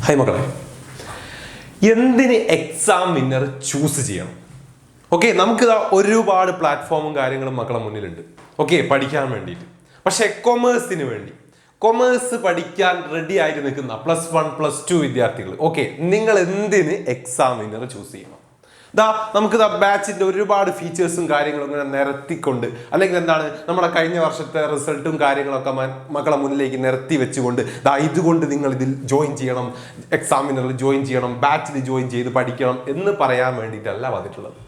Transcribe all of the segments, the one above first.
Hi മക്കളെ, എന്തിന് exam winner choose ചെയ്യണം? ഓക്കെ, നമുക്ക് ഒരുപാട് പ്ലാറ്റ്ഫോമും കാര്യങ്ങളും മക്കളെ മുന്നിലുണ്ട്. ഓക്കെ, പഠിക്കാൻ വേണ്ടിയിട്ട്. പക്ഷെ കൊമേഴ്സിന് വേണ്ടി കൊമേഴ്സ് പഠിക്കാൻ റെഡി ആയിട്ട് നിൽക്കുന്ന +1 +2 വിദ്യാർത്ഥികൾ, ഓക്കെ, നിങ്ങൾ എന്തിന് എക്സാം വിന്നർ ചൂസ് ചെയ്യണം? നമുക്ക് ബാച്ചിന്റെ ഒരുപാട് ഫീച്ചേഴ്സും കാര്യങ്ങളും ഇങ്ങനെ നിരത്തിക്കൊണ്ട്, അല്ലെങ്കിൽ എന്താണ് നമ്മുടെ കഴിഞ്ഞ വർഷത്തെ റിസൾട്ടും കാര്യങ്ങളൊക്കെ മക്കളെ മുന്നിലേക്ക് നിരത്തി വെച്ചുകൊണ്ട് ഇതുകൊണ്ട് നിങ്ങൾ ഇതിൽ ജോയിൻ ചെയ്യണം, എക്സാമിനറിൽ ജോയിൻ ചെയ്യണം, ബാച്ചിൽ ജോയിൻ ചെയ്ത് പഠിക്കണം എന്ന് പറയാൻ വേണ്ടിയിട്ടല്ല വന്നിട്ടുള്ളത്.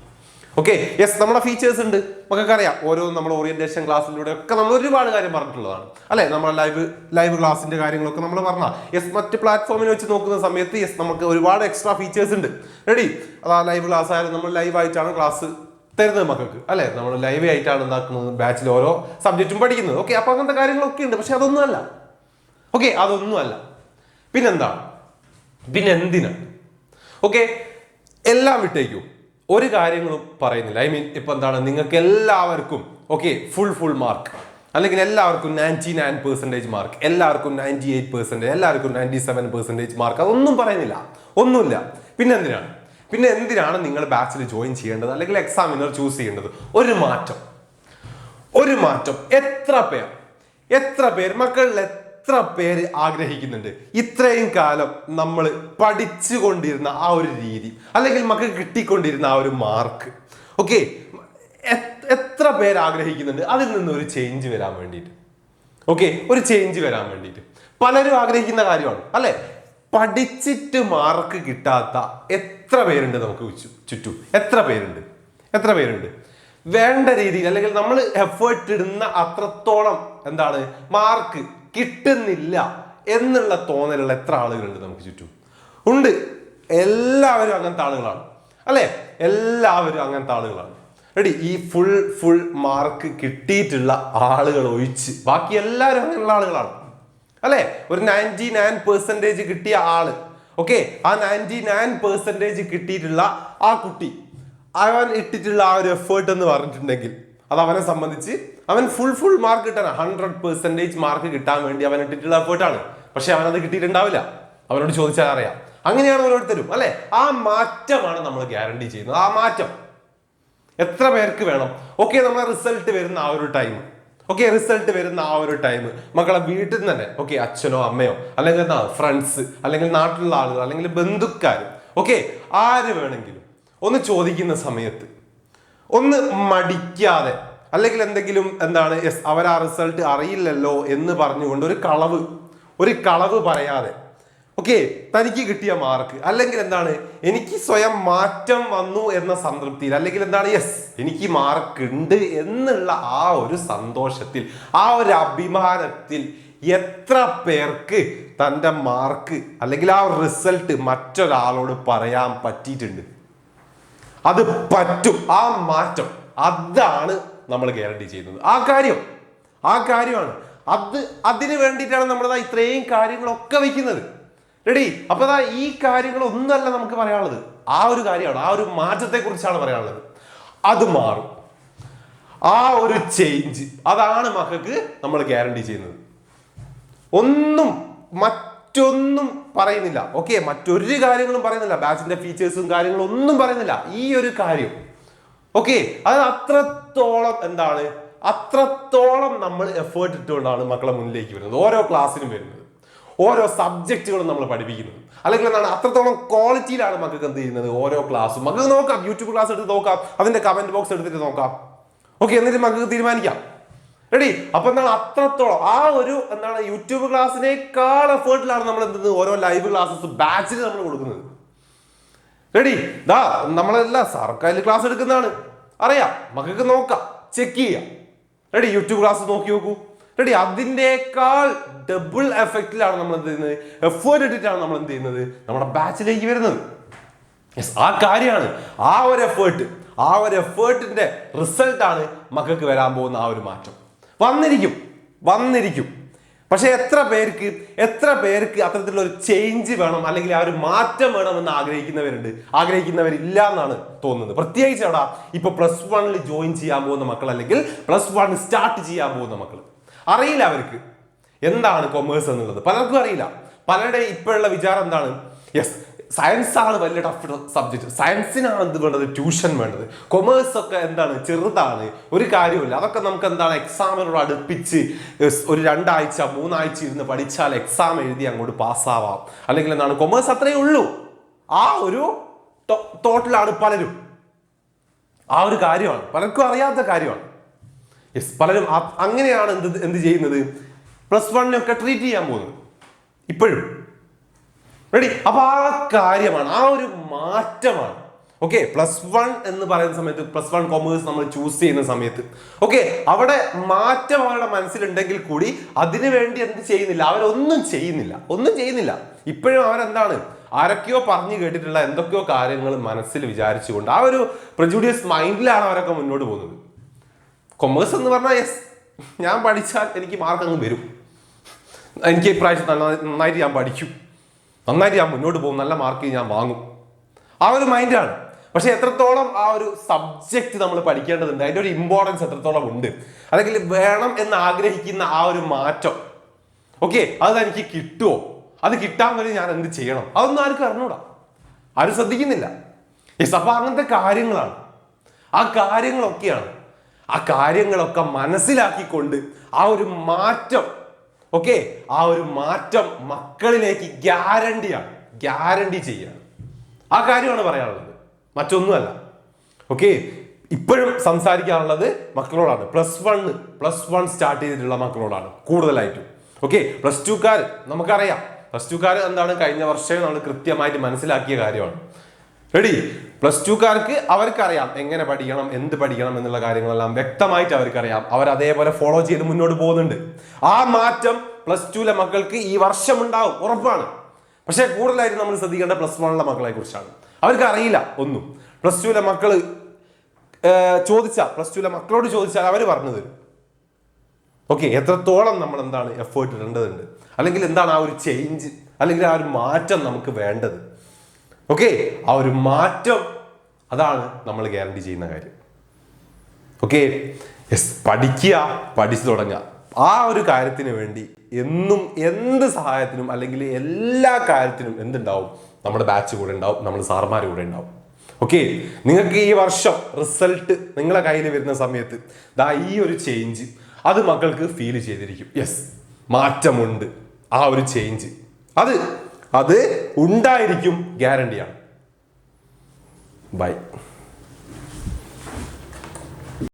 ഓക്കെ, യെസ്, നമ്മുടെ ഫീച്ചേഴ്സ് ഉണ്ട്, നമുക്കറിയാം. ഓരോ നമ്മുടെ ഓറിയന്റേഷൻ ക്ലാസ്സിലൂടെ ഒക്കെ നമ്മൾ ഒരുപാട് കാര്യം പറഞ്ഞിട്ടുള്ളതാണ് അല്ലെ. നമ്മുടെ ലൈവ് ക്ലാസിന്റെ കാര്യങ്ങളൊക്കെ നമ്മൾ പറഞ്ഞാൽ യെസ്, മറ്റ് പ്ലാറ്റ്ഫോമിൽ വെച്ച് നോക്കുന്ന സമയത്ത് യെസ് നമുക്ക് ഒരുപാട് എക്സ്ട്രാ ഫീച്ചേഴ്സ് ഉണ്ട്. റെഡി, ലൈവ് ക്ലാസ് ആയാലും നമ്മൾ ലൈവ് ആയിട്ടാണ് ക്ലാസ് തരുന്നത് മക്കൾക്ക് അല്ലെ. നമ്മൾ ലൈവ് ആയിട്ടാണ് എന്താക്കുന്നത്, ബാച്ചിൽ ഓരോ സബ്ജക്റ്റും പഠിക്കുന്നത്. ഓക്കെ, അപ്പൊ അങ്ങനത്തെ കാര്യങ്ങളൊക്കെ ഉണ്ട്. പക്ഷെ അതൊന്നുമല്ല. ഓക്കെ, അതൊന്നുമല്ല. പിന്നെന്താണ്, പിന്നെ എന്തിനാണ്? ഓക്കെ, എല്ലാം വിട്ടേക്കൂ, ഒരു കാര്യങ്ങളും പറയുന്നില്ല. ഇപ്പൊ എന്താണ്, നിങ്ങൾക്ക് എല്ലാവർക്കും ഓക്കെ ഫുൾ മാർക്ക്, അല്ലെങ്കിൽ എല്ലാവർക്കും 99% മാർക്ക്, എല്ലാവർക്കും 98%, എല്ലാവർക്കും 97% മാർക്ക്, അതൊന്നും പറയുന്നില്ല, ഒന്നുമില്ല. പിന്നെ എന്തിനാണ് നിങ്ങൾ ബാച്ചിൽ ജോയിൻ ചെയ്യേണ്ടത്, അല്ലെങ്കിൽ എക്സാമിനർ ചൂസ് ചെയ്യേണ്ടത്? ഒരു മാറ്റം. എത്ര പേർ മക്കളിൽ എത്ര പേര് ആഗ്രഹിക്കുന്നുണ്ട് ഇത്രയും കാലം നമ്മൾ പഠിച്ചുകൊണ്ടിരുന്ന ആ ഒരു രീതി, അല്ലെങ്കിൽ മക്കൾക്ക് കിട്ടിക്കൊണ്ടിരുന്ന ആ ഒരു മാർക്ക്? ഓക്കെ, എത്ര പേര് ആഗ്രഹിക്കുന്നുണ്ട് അതിൽ നിന്ന് ഒരു ചേഞ്ച് വരാൻ വേണ്ടിയിട്ട്? ഓക്കെ, ഒരു ചേഞ്ച് വരാൻ വേണ്ടിയിട്ട് പലരും ആഗ്രഹിക്കുന്ന കാര്യമാണ് അല്ലെ. പഠിച്ചിട്ട് മാർക്ക് കിട്ടാത്ത എത്ര പേരുണ്ട് നമുക്ക് ചുറ്റും? എത്ര പേരുണ്ട് വേണ്ട രീതിയിൽ, അല്ലെങ്കിൽ നമ്മൾ എഫേർട്ട് ഇടുന്ന അത്രത്തോളം എന്താണ് മാർക്ക് കിട്ടുന്നില്ല എന്നുള്ള തോന്നലുള്ള എത്ര ആളുകളുണ്ട് നമുക്ക് ചുറ്റും? ഉണ്ട്. എല്ലാവരും അങ്ങനത്തെ ആളുകളാണ് അല്ലെ. എല്ലാവരും അങ്ങനത്തെ ആളുകളാണ്. റെഡി, ഈ ഫുൾ മാർക്ക് കിട്ടിയിട്ടുള്ള ആളുകൾ ഒഴിച്ച് ബാക്കി എല്ലാവരും അങ്ങനെയുള്ള ആളുകളാണ് അല്ലെ. ഒരു 99% കിട്ടിയ ആള്, ഓക്കെ, ആ 99% കിട്ടിയിട്ടുള്ള ആ കുട്ടി, അവൻ ഇട്ടിട്ടുള്ള ആ ഒരു എഫേർട്ട് എന്ന് പറഞ്ഞിട്ടുണ്ടെങ്കിൽ അത് അവനെ സംബന്ധിച്ച് അവൻ ഫുൾ മാർക്ക് കിട്ടാൻ 100% മാർക്ക് കിട്ടാൻ വേണ്ടി അവൻ ഇട്ടിട്ടുള്ള എഫേർട്ടാണ്. പക്ഷെ അവനത് കിട്ടിയിട്ടുണ്ടാവില്ല. അവനോട് ചോദിച്ചാൽ അറിയാം. അങ്ങനെയാണ് ഓരോരുത്തരും അല്ലെ. ആ മാറ്റമാണ് നമ്മൾ ഗ്യാരണ്ടി ചെയ്യുന്നത്. ആ മാറ്റം എത്ര പേർക്ക് വേണം? ഓക്കെ, നമ്മളെ റിസൾട്ട് വരുന്ന ആ ഒരു ടൈം മക്കളെ വീട്ടിൽ നിന്ന് തന്നെ, ഓക്കെ, അച്ഛനോ അമ്മയോ അല്ലെങ്കിൽ ഫ്രണ്ട്സ്, അല്ലെങ്കിൽ നാട്ടിലുള്ള ആളുകൾ, അല്ലെങ്കിൽ ബന്ധുക്കാർ, ഓക്കെ, ആര് വേണമെങ്കിലും ഒന്ന് ചോദിക്കുന്ന സമയത്ത് ഒന്ന് മടിക്കാതെ, അല്ലെങ്കിൽ എന്തെങ്കിലും എന്താണ് അവർ ആ റിസൾട്ട് അറിയില്ലല്ലോ എന്ന് പറഞ്ഞുകൊണ്ട് ഒരു കളവ് പറയാതെ, ഓക്കെ, തനിക്ക് കിട്ടിയ മാർക്ക്, അല്ലെങ്കിൽ എന്താണ് എനിക്ക് സ്വയം മാറ്റം വന്നു എന്ന സംതൃപ്തിയിൽ, അല്ലെങ്കിൽ എന്താണ് എനിക്ക് മാർക്ക് ഉണ്ട് എന്നുള്ള ആ ഒരു സന്തോഷത്തിൽ, ആ ഒരു അഭിമാനത്തിൽ എത്ര പേർക്ക് തൻ്റെ മാർക്ക് അല്ലെങ്കിൽ ആ റിസൾട്ട് മറ്റൊരാളോട് പറയാൻ പറ്റിയിട്ടുണ്ട്? അത് പറ്റും. ആ മാറ്റം, അതാണ് നമ്മൾ ഗ്യാരണ്ടി ചെയ്യുന്നത്. ആ കാര്യമാണ് അതിന് വേണ്ടിയിട്ടാണ് നമ്മൾ ഇത്രയും കാര്യങ്ങളൊക്കെ വയ്ക്കുന്നത്. റെഡി, അപ്പൊ ഈ കാര്യങ്ങളൊന്നല്ല നമുക്ക് പറയാനുള്ളത്. ആ ഒരു കാര്യമാണ്, ആ ഒരു മാറ്റത്തെ കുറിച്ചാണ് പറയാനുള്ളത്. അത് മാറും. ആ ഒരു ചേഞ്ച്, അതാണ് മക്കൾക്ക് നമ്മൾ ഗ്യാരണ്ടി ചെയ്യുന്നത്. മറ്റൊന്നും പറയുന്നില്ല. ഓക്കെ, മറ്റൊരു കാര്യങ്ങളും പറയുന്നില്ല. ബാച്ചിന്റെ ഫീച്ചേഴ്സും കാര്യങ്ങളും ഒന്നും പറയുന്നില്ല. ഈ ഒരു കാര്യം, ഓക്കെ, അത് അത്രത്തോളം നമ്മൾ എഫേർട്ട് ഇട്ടുകൊണ്ടാണ് മക്കളെ മുന്നിലേക്ക് വരുന്നത്, ഓരോ ക്ലാസ്സിനും വരുന്നത്, ഓരോ സബ്ജക്റ്റുകളും നമ്മൾ പഠിപ്പിക്കുന്നത്, അല്ലെങ്കിൽ എന്താണ് അത്രത്തോളം ക്വാളിറ്റിയിലാണ് മക്കൾക്ക് എന്ത് ചെയ്യുന്നത് ഓരോ ക്ലാസ്സും. മക്കൾക്ക് നോക്കാം, യൂട്യൂബ് ക്ലാസ് എടുത്ത് നോക്കാം, അതിന്റെ കമന്റ് ബോക്സ് എടുത്തിട്ട് നോക്കാം. ഓക്കെ, എന്നിട്ട് മക്കൾക്ക് തീരുമാനിക്കാം. റെഡി, അപ്പൊ എന്താണ് അത്രത്തോളം ആ ഒരു എന്താണ് യൂട്യൂബ് ക്ലാസ്സിനേക്കാൾ എഫേർട്ടിലാണ് നമ്മൾ എന്ത് ഓരോ ലൈവ് ക്ലാസ്സസ് ബാച്ചിൽ നമ്മൾ കൊടുക്കുന്നത്. റെഡി, നമ്മളെല്ലാം സർക്കാർ ക്ലാസ് എടുക്കുന്നതാണ്, അറിയാം, മക്കൾക്ക് നോക്കാം, ചെക്ക് ചെയ്യാം. റെഡി, യൂട്യൂബ് ക്ലാസ് നോക്കൂ. റെഡി, അതിൻ്റെക്കാൾ ഡബിൾ എഫക്റ്റിലാണ് നമ്മൾ എന്ത് ചെയ്യുന്നത്, എഫേർട്ട് ഇട്ടിട്ടാണ് നമ്മൾ എന്ത് ചെയ്യുന്നത് നമ്മുടെ ബാച്ചിലേക്ക് വരുന്നത്. ആ കാര്യമാണ്, ആ ഒരു എഫേർട്ടിന്റെ റിസൾട്ടാണ് മക്കൾക്ക് വരാൻ പോകുന്ന ആ ഒരു മാറ്റം. വന്നിരിക്കും. പക്ഷെ എത്ര പേർക്ക് അത്തരത്തിലുള്ള ഒരു ചേഞ്ച് വേണം, അല്ലെങ്കിൽ ആ ഒരു മാറ്റം വേണമെന്ന് ആഗ്രഹിക്കുന്നവരില്ല എന്നാണ് തോന്നുന്നത്. പ്രത്യേകിച്ച് അവിടെ ഇപ്പൊ +1 ജോയിൻ ചെയ്യാൻ പോകുന്ന മക്കൾ, അല്ലെങ്കിൽ +1 സ്റ്റാർട്ട് ചെയ്യാൻ പോകുന്ന മക്കൾ, അറിയില്ല അവർക്ക് എന്താണ് കൊമേഴ്സ് എന്നുള്ളത്. പലർക്കും അറിയില്ല. പലരുടെ ഇപ്പോഴുള്ള വിചാരം എന്താണ്? യെസ്, സയൻസ് ആണ് വലിയ ടഫ് സബ്ജക്ട്, സയൻസിനാണ് എന്ത് വേണ്ടത്? ട്യൂഷൻ വേണ്ടത്. കൊമേഴ്സ് ഒക്കെ എന്താണ്? ചെറുതാണ്, ഒരു കാര്യമില്ല, അതൊക്കെ നമുക്ക് എന്താണ് എക്സാമിനോട് അടുപ്പിച്ച് ഒരു 2 ആഴ്ച 3 ആഴ്ച ഇരുന്ന് പഠിച്ചാൽ എക്സാം എഴുതി അങ്ങോട്ട് പാസ്സാവാം, അല്ലെങ്കിൽ എന്താണ് കൊമേഴ്സ് അത്രയേ ഉള്ളൂ. ആ ഒരു തോട്ടിലാണ് പലരും. ആ ഒരു കാര്യമാണ് പലർക്കും അറിയാത്ത കാര്യമാണ്. യെസ്, പലരും അങ്ങനെയാണ് എന്ത് ചെയ്യുന്നത്? +1 ഒക്കെ ട്രീറ്റ് ചെയ്യാൻ പോകുന്നത് ഇപ്പോഴും. റെഡി? അപ്പൊ ആ കാര്യമാണ്, ആ ഒരു മാറ്റമാണ്. ഓക്കെ, +1 എന്ന് പറയുന്ന സമയത്ത്, +1 കൊമേഴ്സ് നമ്മൾ ചൂസ് ചെയ്യുന്ന സമയത്ത്, ഓക്കെ, അവിടെ മാറ്റം അവരുടെ മനസ്സിലുണ്ടെങ്കിൽ കൂടി അതിനു വേണ്ടി എന്ത് ചെയ്യുന്നില്ല? അവരൊന്നും ചെയ്യുന്നില്ല. ഇപ്പോഴും അവരെന്താണ്? ആരൊക്കെയോ പറഞ്ഞു കേട്ടിട്ടുള്ള എന്തൊക്കെയോ കാര്യങ്ങൾ മനസ്സിൽ വിചാരിച്ചുകൊണ്ട് ആ ഒരു പ്രെജുഡിയസ് മൈൻഡിലാണ് അവരൊക്കെ മുന്നോട്ട് പോകുന്നത്. കൊമേഴ്സ് എന്ന് പറഞ്ഞാൽ യെസ്, ഞാൻ പഠിച്ചാൽ എനിക്ക് മാർക്ക് അങ്ങ് വരും, എനിക്ക് ഇപ്രാവശ്യം നന്നായിട്ട് ഞാൻ പഠിക്കും, നന്നായിട്ട് ഞാൻ മുന്നോട്ട് പോകും, നല്ല മാർക്ക് ഞാൻ വാങ്ങും, ആ ഒരു മൈൻഡാണ്. പക്ഷെ എത്രത്തോളം ആ ഒരു സബ്ജക്റ്റ് നമ്മൾ പഠിക്കേണ്ടതുണ്ട്, അതിൻ്റെ ഒരു ഇമ്പോർട്ടൻസ് എത്രത്തോളം ഉണ്ട്, അല്ലെങ്കിൽ വേണം എന്ന് ആഗ്രഹിക്കുന്ന ആ ഒരു മാറ്റം, ഓക്കെ, അത് എനിക്ക് കിട്ടുമോ, അത് കിട്ടാൻ വേണ്ടി ഞാൻ എന്ത് ചെയ്യണം, അതൊന്നും ആർക്കും അറിഞ്ഞൂടാ, ആരും ശ്രദ്ധിക്കുന്നില്ല. യെസ്, അപ്പൊ അങ്ങനത്തെ കാര്യങ്ങളാണ്, ആ കാര്യങ്ങളൊക്കെ മനസ്സിലാക്കിക്കൊണ്ട് ആ ഒരു മാറ്റം, ഓക്കെ, ആ ഒരു മാറ്റം മക്കളിലേക്ക് ഗ്യാരണ്ടി ചെയ്യാണ്. ആ കാര്യമാണ് പറയാനുള്ളത്, മറ്റൊന്നുമല്ല. ഓക്കെ, ഇപ്പോഴും സംസാരിക്കാനുള്ളത് മക്കളോടാണ്. +1 സ്റ്റാർട്ട് ചെയ്തിട്ടുള്ള മക്കളോടാണ് കൂടുതലായിട്ടും. ഓക്കെ, +2കാർ നമുക്കറിയാം, +2കാർ എന്താണ് കഴിഞ്ഞ വർഷം നമ്മൾ കൃത്യമായിട്ട് മനസ്സിലാക്കിയ കാര്യമാണ്. റെഡി? +2കാർക്ക് അവർക്കറിയാം എങ്ങനെ പഠിക്കണം, എന്ത് പഠിക്കണം എന്നുള്ള കാര്യങ്ങളെല്ലാം വ്യക്തമായിട്ട് അവർക്കറിയാം. അവർ അതേപോലെ ഫോളോ ചെയ്ത് മുന്നോട്ട് പോകുന്നുണ്ട്. ആ മാറ്റം +2ലെ മക്കൾക്ക് ഈ വർഷം ഉണ്ടാവും, ഉറപ്പാണ്. പക്ഷെ കൂടുതലായിട്ട് നമ്മൾ ശ്രദ്ധിക്കേണ്ട +1ലെ മക്കളെ കുറിച്ചാണ്. അവർക്ക് അറിയില്ല ഒന്നും. +2ലെ മക്കള് +2ലെ മക്കളോട് ചോദിച്ചാൽ അവർ പറഞ്ഞു തരും. ഓക്കെ, എത്രത്തോളം നമ്മൾ എന്താണ് എഫേർട്ട് ഇടേണ്ടതുണ്ട്, അല്ലെങ്കിൽ എന്താണ് ആ ഒരു ചേഞ്ച്, അല്ലെങ്കിൽ ആ ഒരു മാറ്റം നമുക്ക് വേണ്ടത്. ഓക്കെ, ആ ഒരു മാറ്റം, അതാണ് നമ്മൾ ഗ്യാരണ്ടി ചെയ്യുന്ന കാര്യം. ഓക്കെ, യെസ്, പഠിച്ചു തുടങ്ങുക. ആ ഒരു കാര്യത്തിന് വേണ്ടി എന്നും എന്ത് സഹായത്തിനും അല്ലെങ്കിൽ എല്ലാ കാര്യത്തിനും എന്തുണ്ടാവും? നമ്മുടെ ബാച്ച് കൂടെ ഉണ്ടാവും, നമ്മുടെ സാർമാർ കൂടെ ഉണ്ടാവും. ഓക്കെ, നിങ്ങൾക്ക് ഈ വർഷം റിസൾട്ട് നിങ്ങളെ കയ്യിൽ വരുന്ന സമയത്ത് ഈ ഒരു ചേഞ്ച് അത് മക്കൾക്ക് ഫീൽ ചെയ്തിരിക്കും. യെസ്, മാറ്റമുണ്ട്, ആ ഒരു ചേഞ്ച് അത് ഉണ്ടായിരിക്കും, ഗ്യാരണ്ടിയാണ്. ബൈ.